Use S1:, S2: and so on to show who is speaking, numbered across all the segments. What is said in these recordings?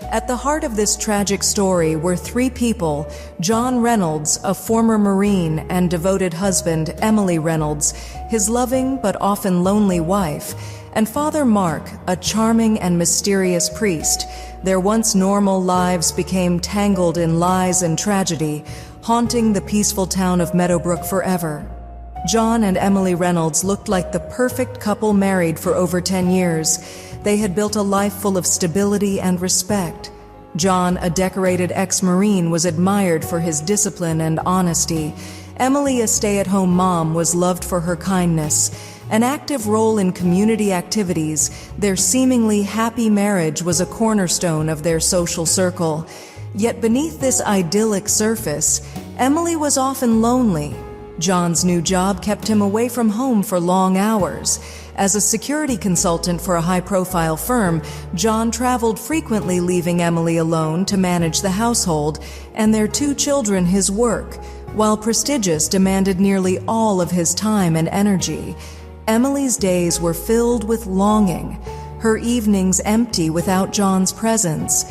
S1: At the heart of this tragic story were three people: John Reynolds, a former Marine and devoted husband; Emily Reynolds, his loving but often lonely wife; and Father Mark, a charming and mysterious priest. Their once normal lives became tangled in lies and tragedy, haunting the peaceful town of Meadowbrook forever. John and Emily Reynolds looked like the perfect couple, married for over 10 years. They had built a life full of stability and respect. John, a decorated ex-Marine, was admired for his discipline and honesty. Emily, a stay-at-home mom, was loved for her kindness. An active role in community activities, their seemingly happy marriage was a cornerstone of their social circle. Yet beneath this idyllic surface, Emily was often lonely. John's new job kept him away from home for long hours. As a security consultant for a high-profile firm, John traveled frequently, leaving Emily alone to manage the household and their two children. His work, while prestigious, demanded nearly all of his time and energy. Emily's days were filled with longing, her evenings empty without John's presence.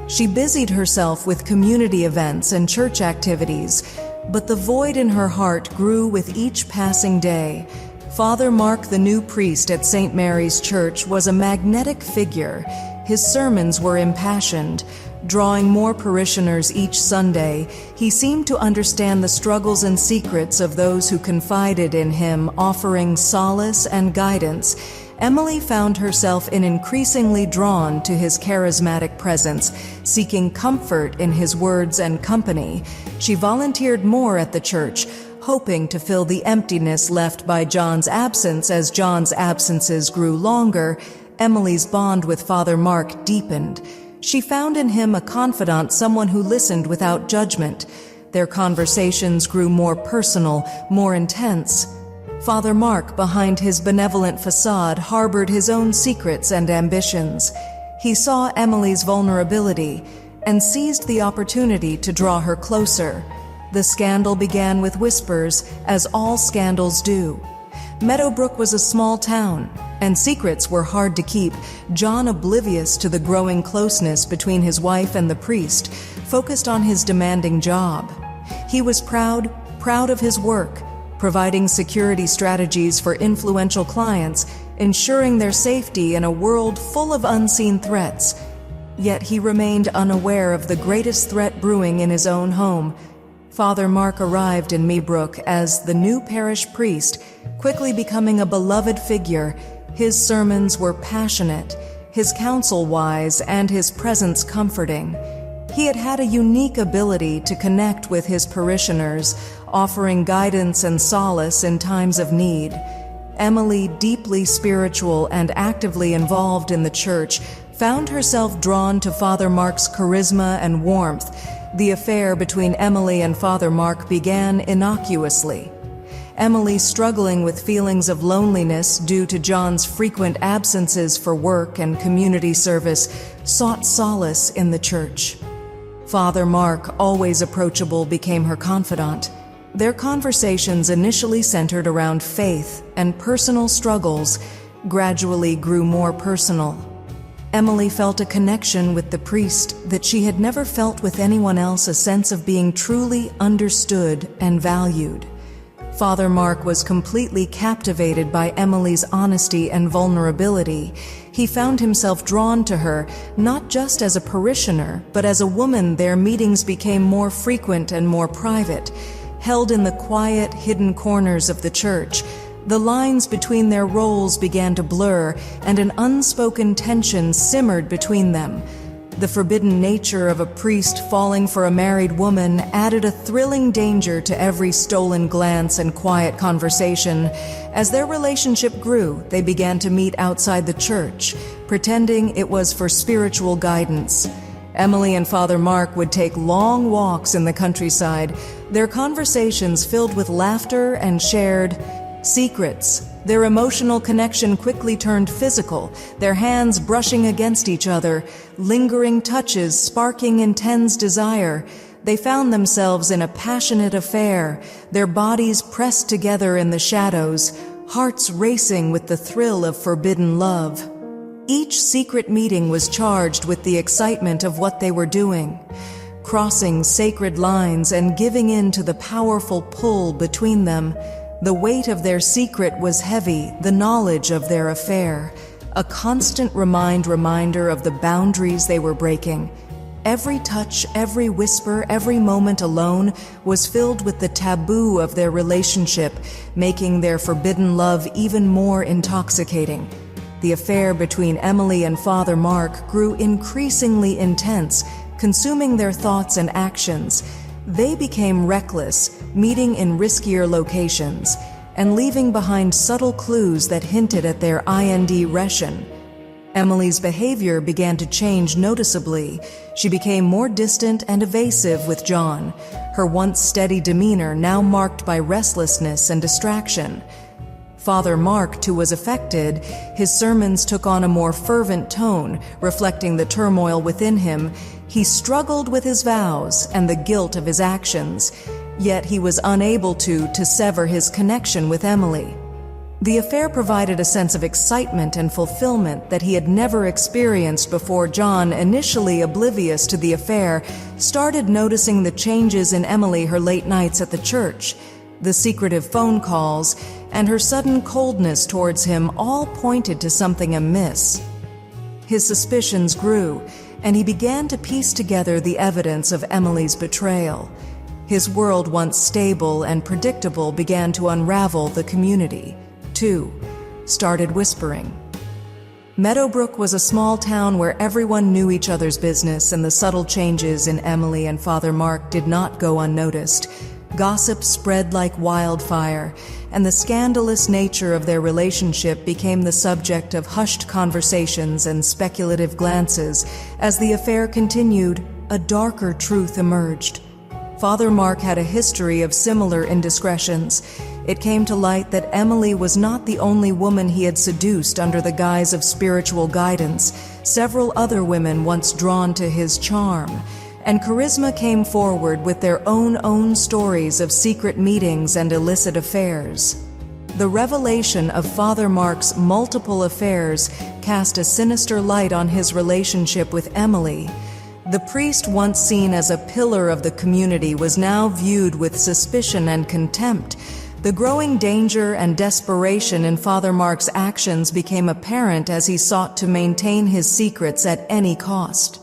S1: She busied herself with community events and church activities, but the void in her heart grew with each passing day. Father Mark, the new priest at St. Mary's Church, was a magnetic figure. His sermons were impassioned, drawing more parishioners each Sunday. He seemed to understand the struggles and secrets of those who confided in him, offering solace and guidance. Emily found herself increasingly drawn to his charismatic presence, seeking comfort in his words and company. She volunteered more at the church, hoping to fill the emptiness left by John's absence. As John's absences grew longer, Emily's bond with Father Mark deepened. She found in him a confidant, someone who listened without judgment. Their conversations grew more personal, more intense. Father Mark, behind his benevolent facade, harbored his own secrets and ambitions. He saw Emily's vulnerability and seized the opportunity to draw her closer. The scandal began with whispers, as all scandals do. Meadowbrook was a small town, and secrets were hard to keep. John, oblivious to the growing closeness between his wife and the priest, focused on his demanding job. He was proud of his work, providing security strategies for influential clients, ensuring their safety in a world full of unseen threats. Yet he remained unaware of the greatest threat brewing in his own home. Father Mark arrived in Meadowbrook as the new parish priest, quickly becoming a beloved figure. His sermons were passionate, his counsel wise, and his presence comforting. He had a unique ability to connect with his parishioners, offering guidance and solace in times of need. Emily, deeply spiritual and actively involved in the church, found herself drawn to Father Mark's charisma and warmth. The affair between Emily and Father Mark began innocuously. Emily, struggling with feelings of loneliness due to John's frequent absences for work and community service, sought solace in the church. Father Mark, always approachable, became her confidant. Their conversations, initially centered around faith and personal struggles, gradually grew more personal. Emily felt a connection with the priest that she had never felt with anyone else, a sense of being truly understood and valued. Father Mark was completely captivated by Emily's honesty and vulnerability. He found himself drawn to her, not just as a parishioner, but as a woman. Their meetings became more frequent and more private, held in the quiet, hidden corners of the church. The lines between their roles began to blur, and an unspoken tension simmered between them. The forbidden nature of a priest falling for a married woman added a thrilling danger to every stolen glance and quiet conversation. As their relationship grew, they began to meet outside the church, pretending it was for spiritual guidance. Emily and Father Mark would take long walks in the countryside, their conversations filled with laughter and shared secrets. Their emotional connection quickly turned physical, their hands brushing against each other, lingering touches sparking intense desire. They found themselves in a passionate affair, their bodies pressed together in the shadows, hearts racing with the thrill of forbidden love. Each secret meeting was charged with the excitement of what they were doing, crossing sacred lines and giving in to the powerful pull between them. The weight of their secret was heavy, the knowledge of their affair, a constant reminder of the boundaries they were breaking. Every touch, every whisper, every moment alone was filled with the taboo of their relationship, making their forbidden love even more intoxicating. The affair between Emily and Father Mark grew increasingly intense, consuming their thoughts and actions. They became reckless, meeting in riskier locations, and leaving behind subtle clues that hinted at their indiscretion. Emily's behavior began to change noticeably. She became more distant and evasive with John, her once steady demeanor now marked by restlessness and distraction. Father Mark, too, was affected. His sermons took on a more fervent tone, reflecting the turmoil within him. He struggled with his vows and the guilt of his actions, yet he was unable to sever his connection with Emily. The affair provided a sense of excitement and fulfillment that he had never experienced before. John, initially oblivious to the affair, started noticing the changes in Emily, her late nights at the church, the secretive phone calls, and her sudden coldness towards him all pointed to something amiss. His suspicions grew, and he began to piece together the evidence of Emily's betrayal. His world, once stable and predictable, began to unravel. The community, too, started whispering. Meadowbrook was a small town where everyone knew each other's business, and the subtle changes in Emily and Father Mark did not go unnoticed. Gossip spread like wildfire, and the scandalous nature of their relationship became the subject of hushed conversations and speculative glances. As the affair continued, a darker truth emerged. Father Mark had a history of similar indiscretions. It came to light that Emily was not the only woman he had seduced under the guise of spiritual guidance. Several other women once drawn to his charm and charisma came forward with their own stories of secret meetings and illicit affairs. The revelation of Father Mark's multiple affairs cast a sinister light on his relationship with Emily. The priest, once seen as a pillar of the community, was now viewed with suspicion and contempt. The growing danger and desperation in Father Mark's actions became apparent as he sought to maintain his secrets at any cost.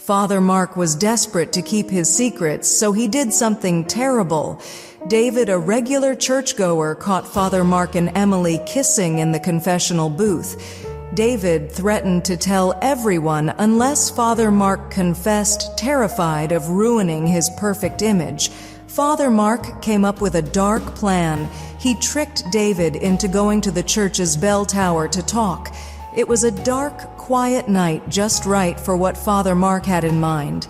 S1: Father Mark was desperate to keep his secrets, so he did something terrible. David, a regular churchgoer, caught Father Mark and Emily kissing in the confessional booth. David threatened to tell everyone unless Father Mark confessed, terrified of ruining his perfect image. Father Mark came up with a dark plan. He tricked David into going to the church's bell tower to talk. It was a dark, quiet night, just right for what Father Mark had in mind.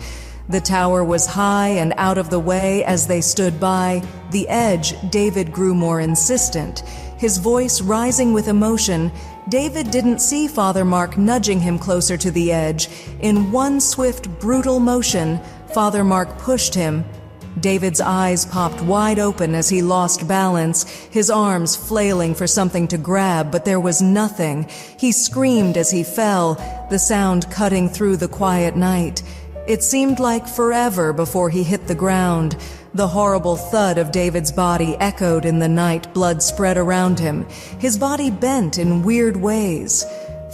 S1: The tower was high and out of the way. As they stood by the edge, David grew more insistent, his voice rising with emotion. David didn't see Father Mark nudging him closer to the edge. In one swift, brutal motion, Father Mark pushed him. David's eyes popped wide open as he lost balance, his arms flailing for something to grab, but there was nothing. He screamed as he fell, the sound cutting through the quiet night. It seemed like forever before he hit the ground. The horrible thud of David's body echoed in the night. Blood spread around him. His body bent in weird ways.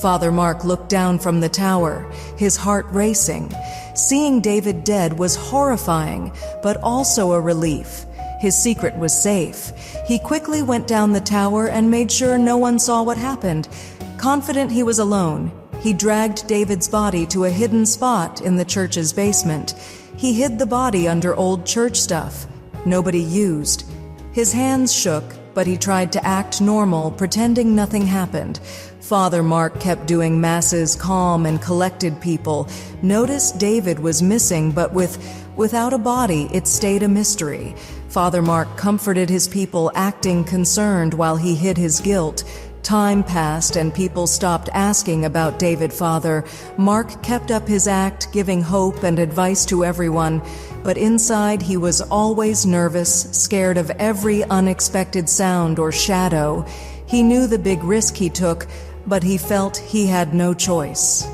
S1: Father Mark looked down from the tower, his heart racing. Seeing David dead was horrifying, but also a relief. His secret was safe. He quickly went down the tower and made sure no one saw what happened. Confident he was alone, he dragged David's body to a hidden spot in the church's basement. He hid the body under old church stuff nobody used. His hands shook, but he tried to act normal, pretending nothing happened. Father Mark kept doing masses, calm and collected. People noticed David was missing, but without a body, it stayed a mystery. Father Mark comforted his people, acting concerned while he hid his guilt. Time passed and people stopped asking about David. Father Mark kept up his act, giving hope and advice to everyone, but inside he was always nervous, scared of every unexpected sound or shadow. He knew the big risk he took, but he felt he had no choice.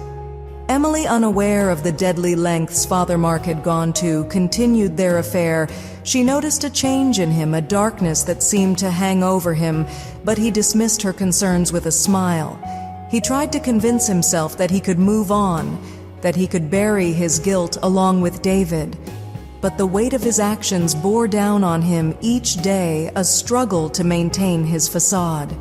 S1: Emily, unaware of the deadly lengths Father Mark had gone to, continued their affair. She noticed a change in him, a darkness that seemed to hang over him, but he dismissed her concerns with a smile. He tried to convince himself that he could move on, that he could bury his guilt along with David. But the weight of his actions bore down on him each day, a struggle to maintain his facade.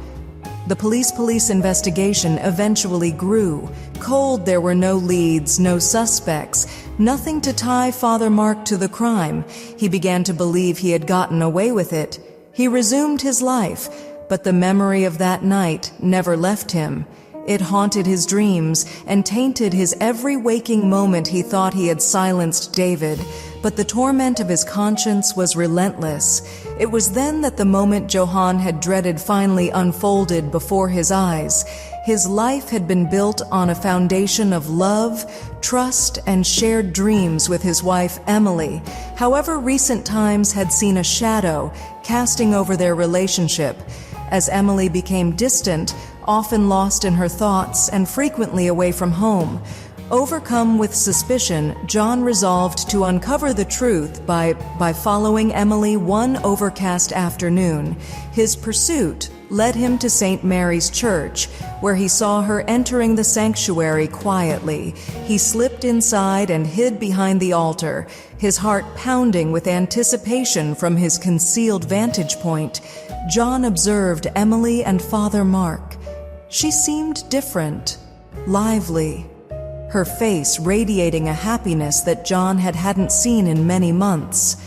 S1: The police investigation eventually grew. Cold, there were no leads, no suspects, nothing to tie Father Mark to the crime. He began to believe he had gotten away with it. He resumed his life, but the memory of that night never left him. It haunted his dreams and tainted his every waking moment. He thought he had silenced David, but the torment of his conscience was relentless. It was then that the moment Johann had dreaded finally unfolded before his eyes. His life had been built on a foundation of love, trust, and shared dreams with his wife Emily. However, recent times had seen a shadow casting over their relationship. As Emily became distant, often lost in her thoughts and frequently away from home, overcome with suspicion, John resolved to uncover the truth by following Emily one overcast afternoon. His pursuit led him to St. Mary's Church, where he saw her entering the sanctuary quietly. He slipped inside and hid behind the altar, his heart pounding with anticipation from his concealed vantage point. John observed Emily and Father Mark. She seemed different, lively, her face radiating a happiness that John hadn't seen in many months.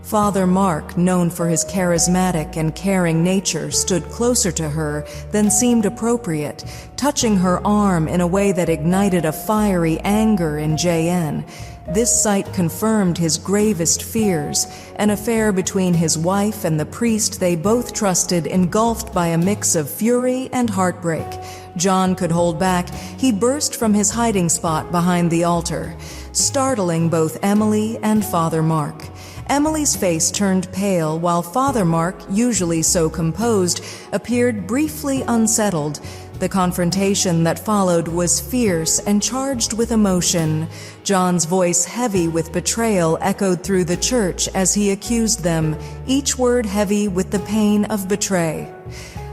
S1: Father Mark, known for his charismatic and caring nature, stood closer to her than seemed appropriate, touching her arm in a way that ignited a fiery anger in JN. This sight confirmed his gravest fears, an affair between his wife and the priest they both trusted, engulfed by a mix of fury and heartbreak. John could hold back. He burst from his hiding spot behind the altar, startling both Emily and Father Mark. Emily's face turned pale, while Father Mark, usually so composed, appeared briefly unsettled. The confrontation that followed was fierce and charged with emotion. John's voice, heavy with betrayal, echoed through the church as he accused them, each word heavy with the pain of betray.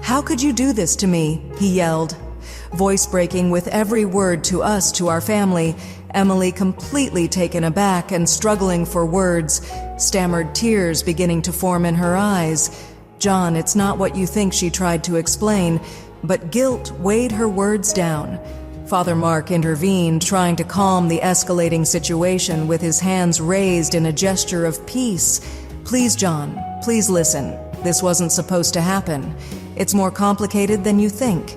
S1: "How could you do this to me?" he yelled, voice breaking with every word, "to us, to our family." Emily, completely taken aback and struggling for words, stammered, tears beginning to form in her eyes. "John, it's not what you think," she tried to explain, but guilt weighed her words down. Father Mark intervened, trying to calm the escalating situation with his hands raised in a gesture of peace. "Please, John, please listen. This wasn't supposed to happen. It's more complicated than you think."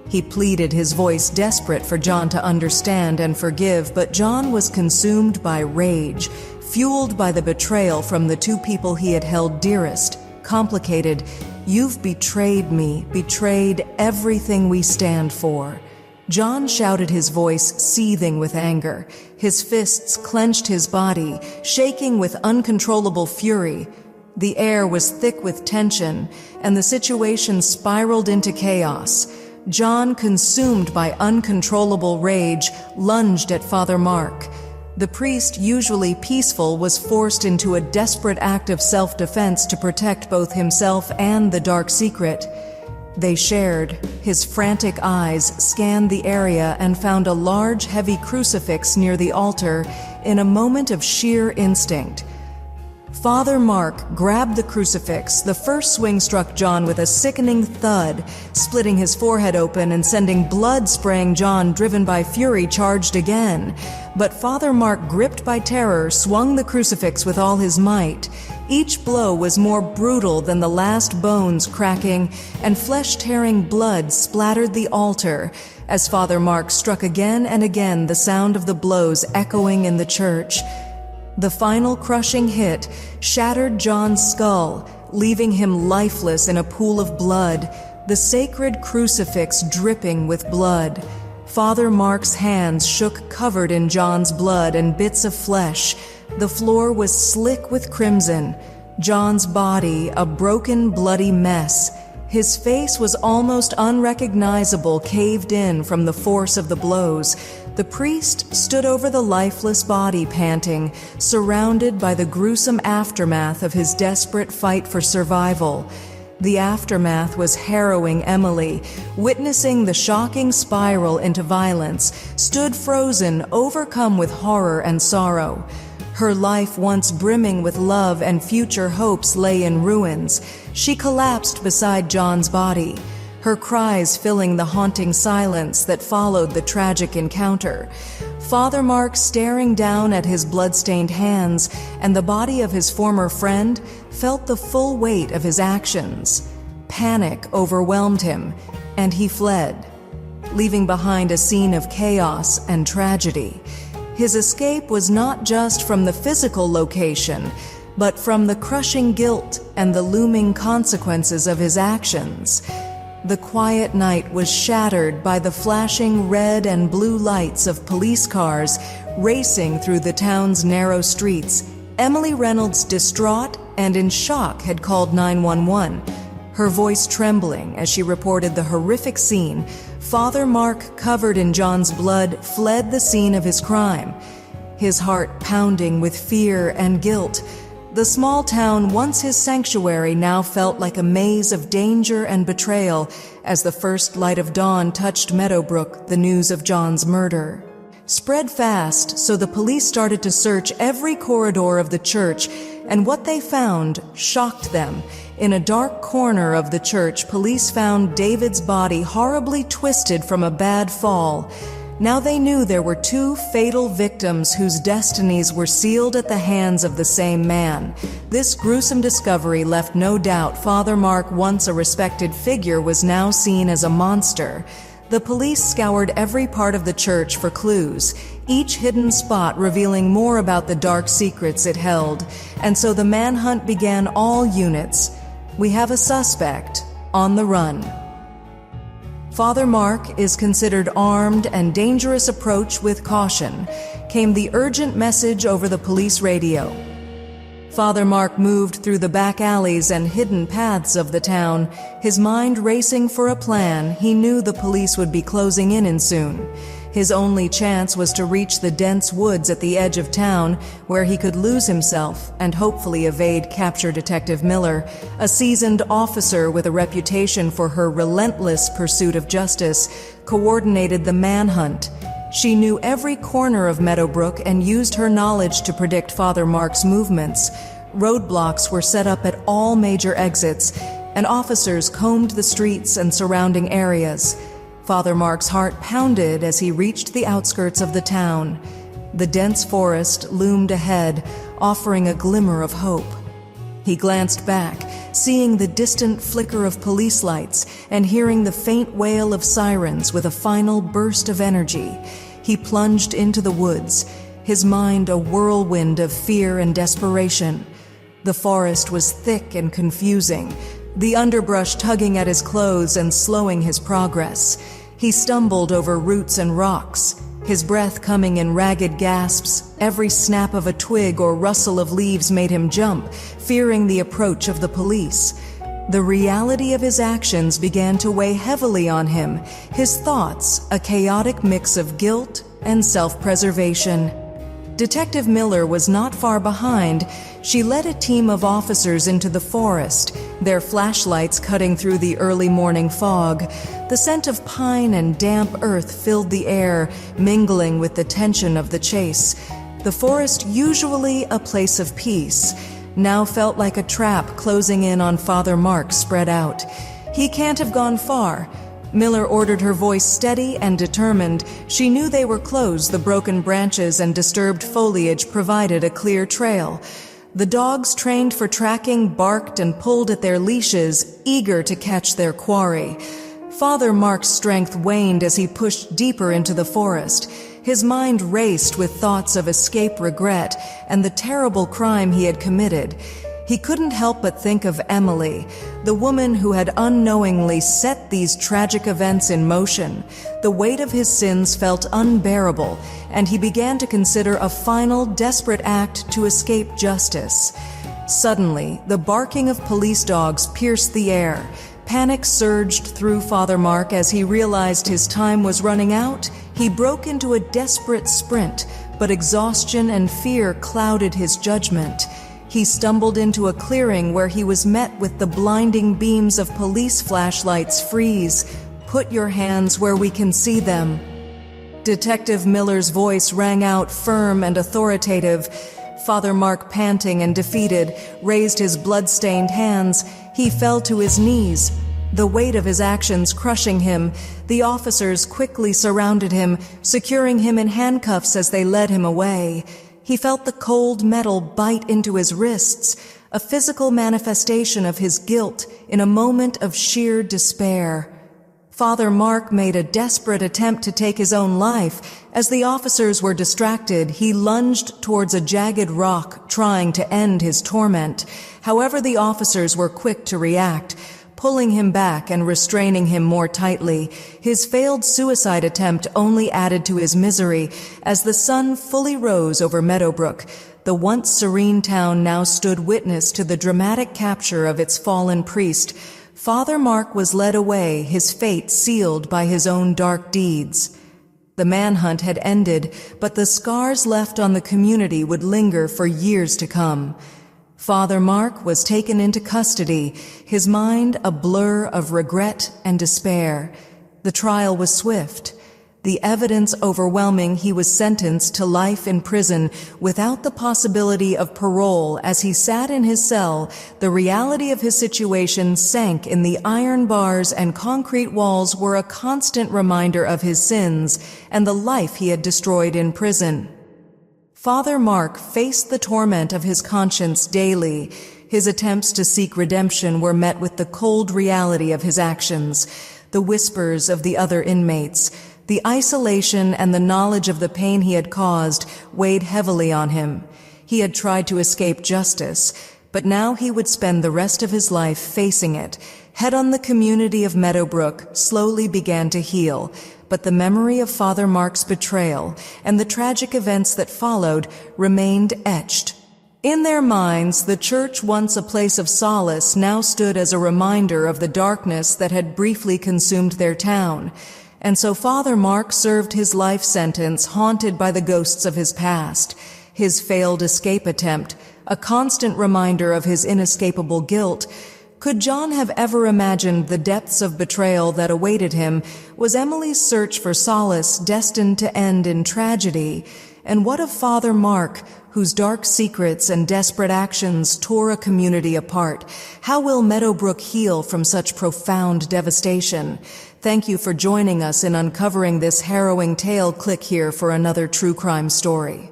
S1: He pleaded, his voice desperate for John to understand and forgive, but John was consumed by rage, fueled by the betrayal from the two people he had held dearest. Complicated. "You've betrayed me, betrayed everything we stand for." John shouted, his voice seething with anger. His fists clenched his body, shaking with uncontrollable fury. The air was thick with tension, and the situation spiraled into chaos. John, consumed by uncontrollable rage, lunged at Father Mark. The priest, usually peaceful, was forced into a desperate act of self-defense to protect both himself and the dark secret they shared. His frantic eyes scanned the area and found a large, heavy crucifix near the altar. In a moment of sheer instinct, Father Mark grabbed the crucifix. The first swing struck John with a sickening thud, splitting his forehead open and sending blood spraying. John, driven by fury, charged again. But Father Mark, gripped by terror, swung the crucifix with all his might. Each blow was more brutal than the last. Bones cracking and flesh-tearing blood splattered the altar. As Father Mark struck again and again, the sound of the blows echoing in the church. The final crushing hit shattered John's skull, leaving him lifeless in a pool of blood, the sacred crucifix dripping with blood. Father Mark's hands shook, covered in John's blood and bits of flesh. The floor was slick with crimson. John's body, a broken, bloody mess. His face was almost unrecognizable, caved in from the force of the blows. The priest stood over the lifeless body, panting, surrounded by the gruesome aftermath of his desperate fight for survival. The aftermath was harrowing. Emily, witnessing the shocking spiral into violence, stood frozen, overcome with horror and sorrow. Her life, once brimming with love and future hopes, lay in ruins. She collapsed beside John's body, her cries filling the haunting silence that followed the tragic encounter. Father Mark, staring down at his blood-stained hands and the body of his former friend, felt the full weight of his actions. Panic overwhelmed him, and he fled, leaving behind a scene of chaos and tragedy. His escape was not just from the physical location, but from the crushing guilt and the looming consequences of his actions. The quiet night was shattered by the flashing red and blue lights of police cars racing through the town's narrow streets. Emily Reynolds, distraught and in shock, had called 911, her voice trembling as she reported the horrific scene. Father Mark, covered in John's blood, fled the scene of his crime, his heart pounding with fear and guilt. The small town, once his sanctuary, now felt like a maze of danger and betrayal as the first light of dawn touched Meadowbrook. The news of John's murder spread fast, so the police started to search every corridor of the church, and what they found shocked them. In a dark corner of the church, police found David's body horribly twisted from a bad fall. Now they knew there were two fatal victims whose destinies were sealed at the hands of the same man. This gruesome discovery left no doubt. Father Mark, once a respected figure, was now seen as a monster. The police scoured every part of the church for clues, each hidden spot revealing more about the dark secrets it held. And so the manhunt began. All units, we have a suspect on the run. Father Mark is considered armed and dangerous. Approach with caution, came the urgent message over the police radio. Father Mark moved through the back alleys and hidden paths of the town, his mind racing for a plan. He knew the police would be closing in soon. His only chance was to reach the dense woods at the edge of town, where he could lose himself and hopefully evade capture. Detective Miller, a seasoned officer with a reputation for her relentless pursuit of justice, coordinated the manhunt. She knew every corner of Meadowbrook and used her knowledge to predict Father Mark's movements. Roadblocks were set up at all major exits, and officers combed the streets and surrounding areas. Father Mark's heart pounded as he reached the outskirts of the town. The dense forest loomed ahead, offering a glimmer of hope. He glanced back, seeing the distant flicker of police lights and hearing the faint wail of sirens. With a final burst of energy, he plunged into the woods, his mind a whirlwind of fear and desperation. The forest was thick and confusing, the underbrush tugging at his clothes and slowing his progress. He stumbled over roots and rocks, his breath coming in ragged gasps. Every snap of a twig or rustle of leaves made him jump, fearing the approach of the police. The reality of his actions began to weigh heavily on him, his thoughts a chaotic mix of guilt and self-preservation. Detective Miller was not far behind. She led a team of officers into the forest, their flashlights cutting through the early morning fog. The scent of pine and damp earth filled the air, mingling with the tension of the chase. The forest, usually a place of peace, now felt like a trap closing in on Father Mark. Spread out. He can't have gone far. Miller ordered, her voice steady and determined. She knew they were close. The broken branches and disturbed foliage provided a clear trail. The dogs, trained for tracking, barked and pulled at their leashes, eager to catch their quarry. Father Mark's strength waned as he pushed deeper into the forest. His mind raced with thoughts of escape, regret, and the terrible crime he had committed. He couldn't help but think of Emily, the woman who had unknowingly set these tragic events in motion. The weight of his sins felt unbearable, and he began to consider a final, desperate act to escape justice. Suddenly, the barking of police dogs pierced the air. Panic surged through Father Mark as he realized his time was running out. He broke into a desperate sprint, but exhaustion and fear clouded his judgment. He stumbled into a clearing where he was met with the blinding beams of police flashlights. "Freeze! Put your hands where we can see them." Detective Miller's voice rang out firm and authoritative. Father Mark, panting and defeated, raised his blood-stained hands. He fell to his knees, the weight of his actions crushing him. The officers quickly surrounded him, securing him in handcuffs as they led him away. He felt the cold metal bite into his wrists, a physical manifestation of his guilt in a moment of sheer despair. Father Mark made a desperate attempt to take his own life. As the officers were distracted, he lunged towards a jagged rock, trying to end his torment. However, the officers were quick to react, pulling him back and restraining him more tightly. His failed suicide attempt only added to his misery. As the sun fully rose over Meadowbrook, the once serene town now stood witness to the dramatic capture of its fallen priest. Father Mark was led away, his fate sealed by his own dark deeds. The manhunt had ended, but the scars left on the community would linger for years to come. Father Mark was taken into custody, his mind a blur of regret and despair. The trial was swift. The evidence overwhelming. He was sentenced to life in prison without the possibility of parole. As he sat in his cell, the reality of his situation sank in. The iron bars and concrete walls were a constant reminder of his sins and the life he had destroyed in prison. Father Mark faced the torment of his conscience daily. His attempts to seek redemption were met with the cold reality of his actions, the whispers of the other inmates. The isolation and the knowledge of the pain he had caused weighed heavily on him. He had tried to escape justice, but now he would spend the rest of his life facing it. Head on. The community of Meadowbrook slowly began to heal, but the memory of Father Mark's betrayal and the tragic events that followed remained etched. In their minds, the church, once a place of solace, now stood as a reminder of the darkness that had briefly consumed their town. And so Father Mark served his life sentence, haunted by the ghosts of his past. His failed escape attempt, a constant reminder of his inescapable guilt. Could John have ever imagined the depths of betrayal that awaited him? Was Emily's search for solace destined to end in tragedy? And what of Father Mark, whose dark secrets and desperate actions tore a community apart? How will Meadowbrook heal from such profound devastation? Thank you for joining us in uncovering this harrowing tale. Click here for another true crime story.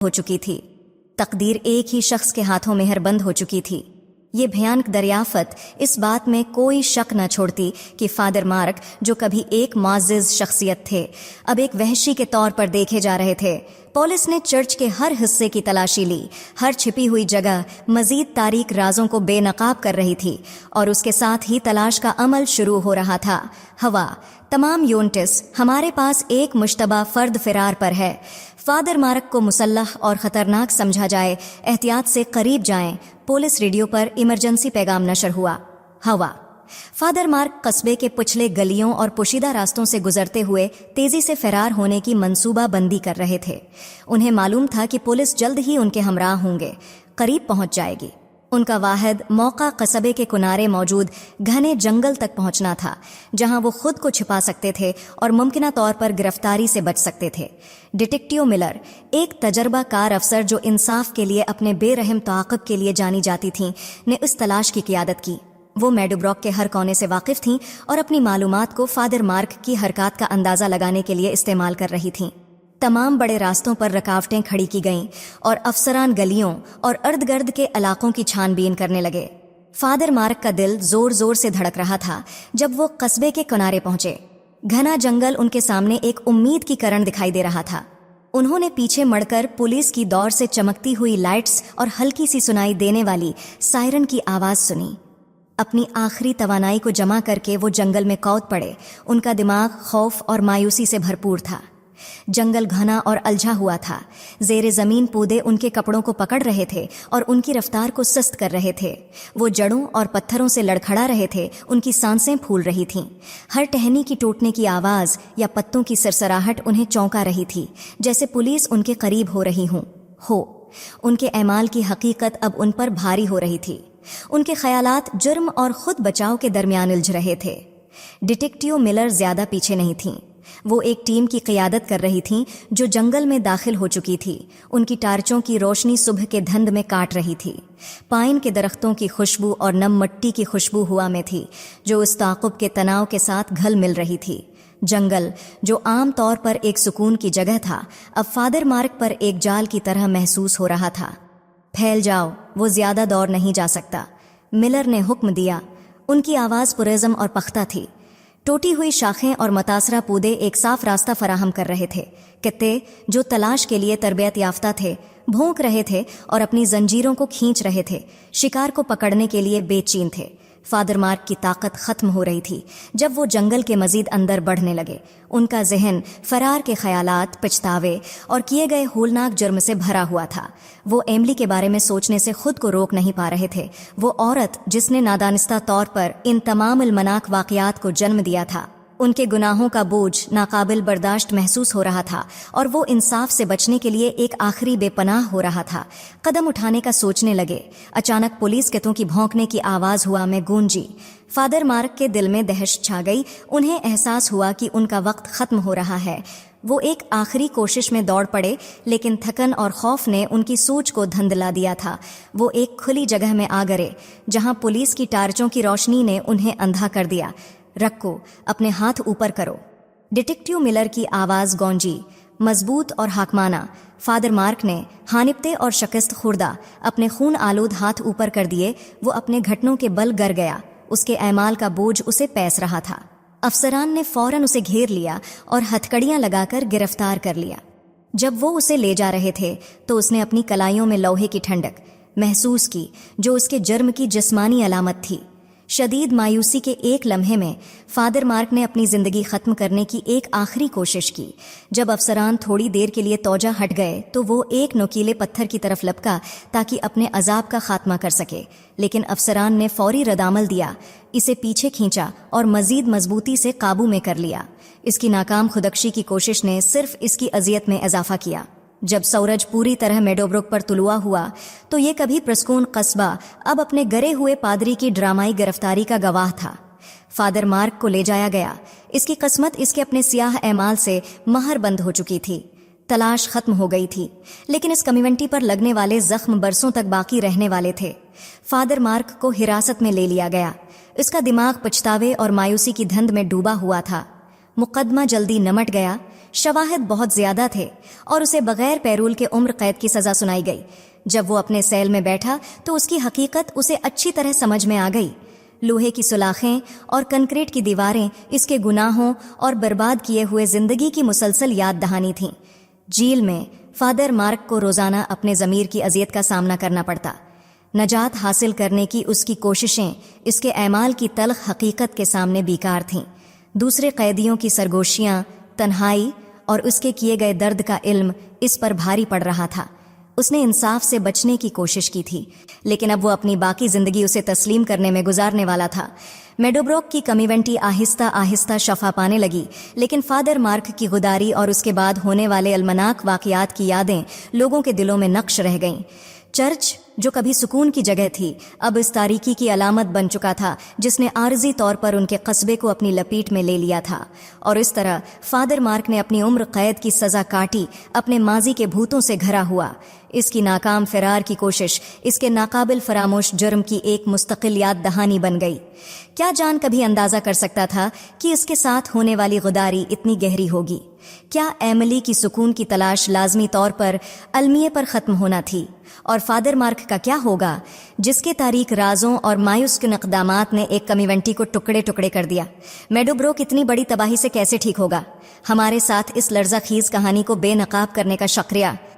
S2: हो चुकी थी। तकदीर एक ही शख्स के हाथों मेहरबंद हो चुकी थी। ये भयानक दरियाफत इस बात में कोई शक न छोड़ती कि फादर मार्क, जो कभी एक मुअज़्ज़िज़ शख्सियत थे, अब एक वहशी के तौर पर देखे जा रहे थे। पुलिस ने चर्च के हर हिस्से की तलाशी ली। हर छिपी हुई जगह मजीद तारीक राजों को बेनकाब कर रही थी और उसके साथ ही तलाश का अमल शुरू हो रहा था। हवा तमाम यूनिट्स, हमारे पास एक मुश्तबा फर्द फरार पर है। फादर मार्क को मुसल्लह और ख़तरनाक समझा जाए, एहतियात से करीब जाएं। पुलिस रेडियो पर इमरजेंसी पैगाम नशर हुआ। हवा फादर मार्क कस्बे के पिछले गलियों और पोशीदा रास्तों से गुजरते हुए तेजी से फरार होने की मंसूबा बंदी कर रहे थे। उन्हें मालूम था कि पुलिस जल्द ही उनके हमराह होंगे, करीब पहुंच जाएगी। उनका वाहिद मौका कस्बे के किनारे मौजूद घने जंगल तक पहुंचना था, जहां वो खुद को छिपा सकते थे और मुमकिना तौर पर गिरफ्तारी से बच सकते थे। डिटेक्टिव मिलर, एक तजर्बाकार अफसर जो इंसाफ के लिए अपने बेरहम ताक़ब के लिए जानी जाती थीं, ने इस तलाश की क़ियादत की। वो मेडोब्रॉक के हर कोने से वाकिफ थीं और अपनी मालूमात को फादर मार्क की हरकत का अंदाज़ा लगाने के लिए इस्तेमाल कर रही थीं। तमाम बड़े रास्तों पर रुकावटें खड़ी की गईं और अफसरान गलियों और अर्द गिर्द के इलाकों की छानबीन करने लगे। फादर मार्क का दिल जोर जोर से धड़क रहा था जब वो कस्बे के किनारे पहुंचे। घना जंगल उनके सामने एक उम्मीद की किरण दिखाई दे रहा था। उन्होंने पीछे मुड़कर पुलिस की दौड़ से चमकती हुई लाइट्स और हल्की सी सुनाई देने वाली सायरन की आवाज़ सुनी। अपनी आखिरी तवानाई को जमा करके वो जंगल में कूद पड़े। उनका दिमाग खौफ और मायूसी से भरपूर था। जंगल घना और अलझा हुआ था। ज़ेरे ज़मीन पौधे उनके कपड़ों को पकड़ रहे थे और उनकी रफ्तार को सुस्त कर रहे थे। वो जड़ों और पत्थरों से लड़खड़ा रहे थे, उनकी सांसें फूल रही थीं। हर टहनी की टूटने की आवाज़ या पत्तों की सरसराहट उन्हें चौंका रही थी, जैसे पुलिस उनके करीब हो रही हो। उनके एमाल की हकीकत अब उन पर भारी हो रही थी। उनके ख्यालात जुर्म और खुद बचाव के दरमियान उलझ रहे थे। डिटेक्टिव मिलर ज्यादा पीछे नहीं थीं। वो एक टीम की क़ियादत कर रही थीं जो जंगल में दाखिल हो चुकी थी। उनकी टार्चों की रोशनी सुबह के धुंध में काट रही थी। पाइन के दरख्तों की खुशबू और नम मिट्टी की खुशबू हवा में थी, जो उस ताक़ुब के तनाव के साथ घुल मिल रही थी। जंगल, जो आम तौर पर एक सुकून की जगह था, अब फादर मार्क पर एक जाल की तरह महसूस हो रहा था। फैल जाओ, वो ज्यादा दौड़ नहीं जा सकता, मिलर ने हुक्म दिया। उनकी आवाज़ पुरज़म और पख्ता थी। टूटी हुई शाखें और मुतासरा पौधे एक साफ रास्ता फराहम कर रहे थे। कुत्ते, जो तलाश के लिए तरबियत याफ्ता थे, भौंक रहे थे और अपनी जंजीरों को खींच रहे थे, शिकार को पकड़ने के लिए बेचैन थे। फादर मार्क की ताकत खत्म हो रही थी जब वो जंगल के मजीद अंदर बढ़ने लगे। उनका जहन फरार के ख्यालात, पछतावे और किए गए होलनाक जुर्म से भरा हुआ था। वो एमिली के बारे में सोचने से खुद को रोक नहीं पा रहे थे। वो औरत जिसने नादानिस्ता तौर पर इन तमाम अलमनाक वाक़यात को जन्म दिया था। उनके गुनाहों का बोझ नाकाबिल बर्दाश्त महसूस हो रहा था और वो इंसाफ से बचने के लिए एक आखिरी बेपनाह हो रहा था। कदम उठाने का सोचने लगे। अचानक पुलिस कुत्तों की भौंकने की आवाज़ हुआ में गूंजी। फादर मार्क के दिल में दहशत छा गई। उन्हें एहसास हुआ कि उनका वक्त ख़त्म हो रहा है। वो एक आखिरी कोशिश में दौड़ पड़े, लेकिन थकन और खौफ ने उनकी सोच को धुंधला दिया था। वो एक खुली जगह में आ गए जहां पुलिस की टार्चों की रोशनी ने उन्हें अंधा कर दिया। रखो, अपने हाथ ऊपर करो। डिटेक्टिव मिलर की आवाज़ गूंजी, मजबूत और हाकमाना। फादर मार्क ने हानिपते और शिकस्त खुर्दा अपने खून आलूद हाथ ऊपर कर दिए। वो अपने घुटनों के बल गिर गया। उसके ऐमाल का बोझ उसे पैस रहा था। अफसरान ने फौरन उसे घेर लिया और हथकड़ियां लगाकर गिरफ्तार कर लिया। जब वो उसे ले जा रहे थे तो उसने अपनी कलाइयों में लोहे की ठंडक महसूस की, जो उसके जुर्म की जिस्मानी अलामत थी। शदीद मायूसी के एक लम्हे में फादर मार्क ने अपनी ज़िंदगी ख़त्म करने की एक आखिरी कोशिश की। जब अफसरान थोड़ी देर के लिए तौजा हट गए तो वो एक नुकीले पत्थर की तरफ लपका ताकि अपने अजाब का खात्मा कर सके, लेकिन अफसरान ने फौरी रद्दामल दिया, इसे पीछे खींचा और मज़ीद मजबूती से काबू में कर लिया। इसकी नाकाम खुदकशी की कोशिश ने सिर्फ इसकी अजियत में इजाफा किया। जब सूरज पूरी तरह मेडोब्रुक पर तुलुआ हुआ तो ये कभी प्रस्कून कस्बा अब अपने गरे हुए पादरी की ड्रामाई गिरफ्तारी का गवाह था। फादर मार्क को ले जाया गया। इसकी किस्मत इसके अपने सियाह एमाल से महर बंद हो चुकी थी। तलाश खत्म हो गई थी, लेकिन इस कम्युनिटी पर लगने वाले जख्म बरसों तक बाकी रहने वाले थे। फादर मार्क को हिरासत में ले लिया गया। इसका दिमाग पछतावे और मायूसी की धुंध में डूबा हुआ था। मुकदमा जल्दी निमट गया। شواہد بہت زیادہ تھے اور اسے بغیر پیرول کے عمر قید کی سزا سنائی گئی۔ جب وہ اپنے سیل میں بیٹھا تو اس کی حقیقت اسے اچھی طرح سمجھ میں آ گئی۔ لوہے کی سلاخیں اور کنکریٹ کی دیواریں اس کے گناہوں اور برباد کیے ہوئے زندگی کی مسلسل یاد دہانی تھیں۔ جیل میں فادر مارک کو روزانہ اپنے ضمیر کی اذیت کا سامنا کرنا پڑتا۔ نجات حاصل کرنے کی اس کی کوششیں اس کے اعمال کی تلخ حقیقت کے سامنے بیکار تھیں۔ دوسرے قیدیوں کی سرگوشیاں، تنہائی اور اس کے کیے گئے درد کا علم اس پر بھاری پڑ رہا تھا۔ اس نے انصاف سے بچنے کی کوشش کی تھی، لیکن اب وہ اپنی باقی زندگی اسے تسلیم کرنے میں گزارنے والا تھا۔ میڈوبروک کی کمیونٹی آہستہ آہستہ شفا پانے لگی، لیکن فادر مارک کی غداری اور اس کے بعد ہونے والے المناک واقعات کی یادیں لوگوں کے دلوں میں نقش رہ گئیں۔ چرچ، جو کبھی سکون کی جگہ تھی، اب اس تاریکی کی علامت بن چکا تھا جس نے عارضی طور پر ان کے قصبے کو اپنی لپیٹ میں لے لیا تھا، اور اس طرح فادر مارک نے اپنی عمر قید کی سزا کاٹی، اپنے ماضی کے بھوتوں سے گھرا ہوا۔ اس کی ناکام فرار کی کوشش اس کے ناقابل فراموش جرم کی ایک مستقل یاد دہانی بن گئی۔ کیا جان کبھی اندازہ کر سکتا تھا کہ اس کے ساتھ ہونے والی غداری اتنی گہری ہوگی؟ کیا ایملی کی سکون کی تلاش لازمی طور پر المیے پر ختم ہونا تھی؟ اور فادر مارک کا کیا ہوگا، جس کے تاریک رازوں اور مایوس کن اقدامات نے ایک کمیونٹی کو ٹکڑے ٹکڑے کر دیا؟ میڈوبروک اتنی بڑی تباہی سے کیسے ٹھیک ہوگا؟ ہمارے ساتھ اس لرزہ خیز کہانی کو بے نقاب کرنے کا شکریہ۔